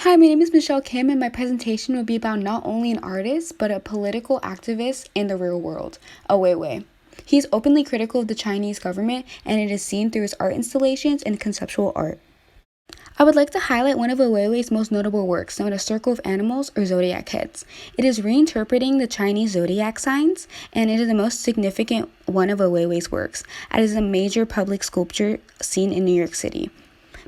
Hi, my name is Michelle Kim, and my presentation will be about not only an artist, but a political activist in the real world, Ai Weiwei. He's openly critical of the Chinese government, and it is seen through his art installations and conceptual art. I would like to highlight one of Ai Weiwei's most notable works, known as Circle of Animals or Zodiac Heads. It is reinterpreting the Chinese zodiac signs, and it is the most significant one of Ai Weiwei's works, as it is a major public sculpture seen in New York City.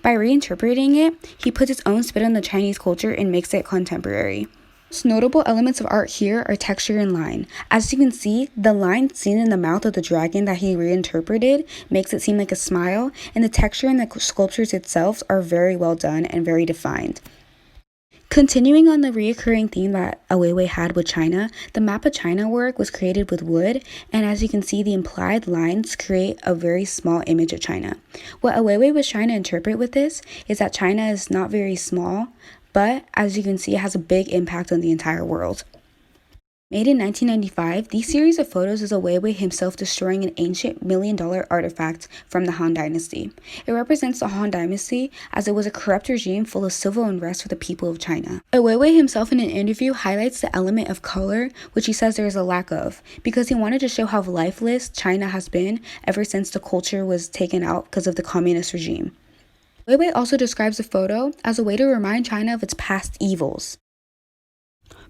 By reinterpreting it, he puts his own spin on the Chinese culture and makes it contemporary. Most notable elements of art here are texture and line. As you can see, the line seen in the mouth of the dragon that he reinterpreted makes it seem like a smile, and the texture in the sculptures itself are very well done and very defined. Continuing on the reoccurring theme that Ai Weiwei had with China, the Map of China work was created with wood, and as you can see, the implied lines create a very small image of China. What Ai Weiwei was trying to interpret with this is that China is not very small, but as you can see, it has a big impact on the entire world. Made in 1995, these series of photos is Ai Weiwei himself destroying an ancient $1,000,000 artifact from the Han Dynasty. It represents the Han Dynasty as it was a corrupt regime full of civil unrest for the people of China. Ai Weiwei himself in an interview highlights the element of color, which he says there is a lack of, because he wanted to show how lifeless China has been ever since the culture was taken out because of the communist regime. Ai Weiwei also describes the photo as a way to remind China of its past evils.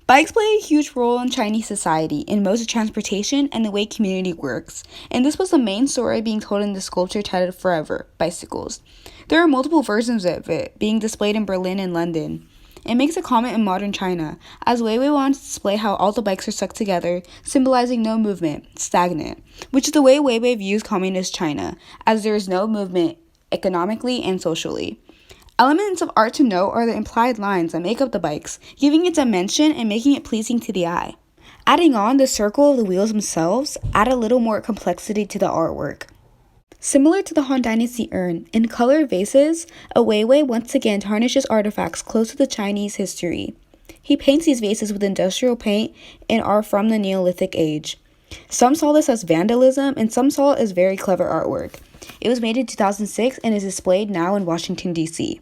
Bikes play a huge role in Chinese society in modes of transportation and the way community works, and this was the main story being told in the sculpture titled Forever, Bicycles. There are multiple versions of it being displayed in Berlin and London. It makes a comment in modern China, as Weiwei wants to display how all the bikes are stuck together, symbolizing no movement, stagnant, which is the way Weiwei views communist China, as there is no movement economically and socially. Elements of art to note are the implied lines that make up the bikes, giving it dimension and making it pleasing to the eye. Adding on the circle of the wheels themselves add a little more complexity to the artwork. Similar to the Han Dynasty urn, in colored vases, Ai Weiwei once again tarnishes artifacts close to the Chinese history. He paints these vases with industrial paint and are from the Neolithic age. Some saw this as vandalism, and some saw it as very clever artwork. It was made in 2006 and is displayed now in Washington, D.C.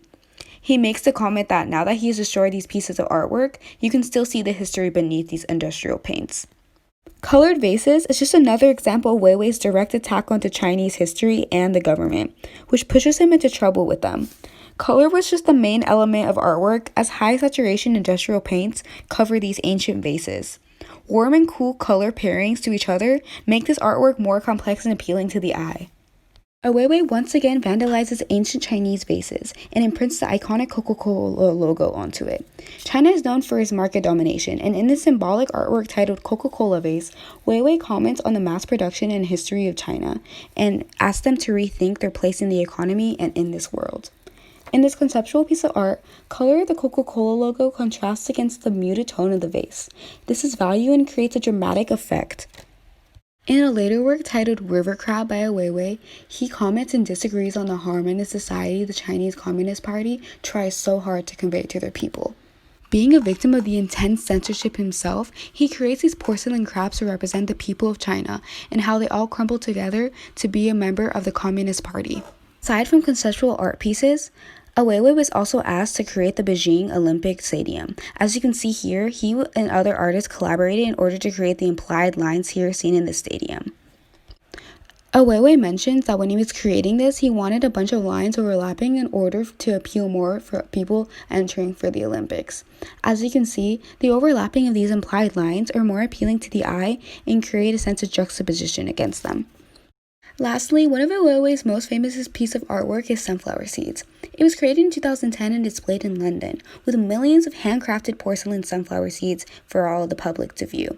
He makes the comment that now that he has destroyed these pieces of artwork, you can still see the history beneath these industrial paints. Colored vases is just another example of Weiwei's direct attack onto Chinese history and the government, which pushes him into trouble with them. Color was just the main element of artwork, as high saturation industrial paints cover these ancient vases. Warm and cool color pairings to each other make this artwork more complex and appealing to the eye. Ai Weiwei once again vandalizes ancient Chinese vases and imprints the iconic Coca-Cola logo onto it. China is known for its market domination, and in this symbolic artwork titled Coca-Cola Vase, Weiwei comments on the mass production and history of China and asks them to rethink their place in the economy and in this world. In this conceptual piece of art, color of the Coca-Cola logo contrasts against the muted tone of the vase. This is value and creates a dramatic effect. In a later work titled River Crab by Ai Weiwei, he comments and disagrees on the harm in the society the Chinese Communist Party tries so hard to convey to their people. Being a victim of the intense censorship himself, he creates these porcelain crabs to represent the people of China and how they all crumble together to be a member of the Communist Party. Aside from conceptual art pieces, Ai Weiwei was also asked to create the Beijing Olympic Stadium. As you can see here, he and other artists collaborated in order to create the implied lines here seen in the stadium. Ai Weiwei mentions that when he was creating this, he wanted a bunch of lines overlapping in order to appeal more for people entering for the Olympics. As you can see, the overlapping of these implied lines are more appealing to the eye and create a sense of juxtaposition against them. Lastly, one of Ai Weiwei's most famous piece of artwork is Sunflower Seeds. It was created in 2010 and displayed in London, with millions of handcrafted porcelain sunflower seeds for all the public to view.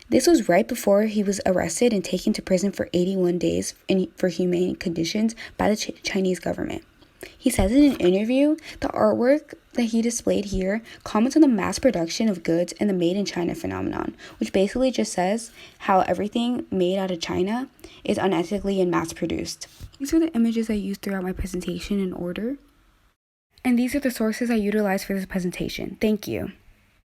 This was right before he was arrested and taken to prison for 81 days for humane conditions by the Chinese government. He says in an interview, the artwork that he displayed here comments on the mass production of goods and the made in China phenomenon, which basically just says how everything made out of China is unethically and mass produced. These are the images I used throughout my presentation in order, and these are the sources I utilized for this presentation. Thank you.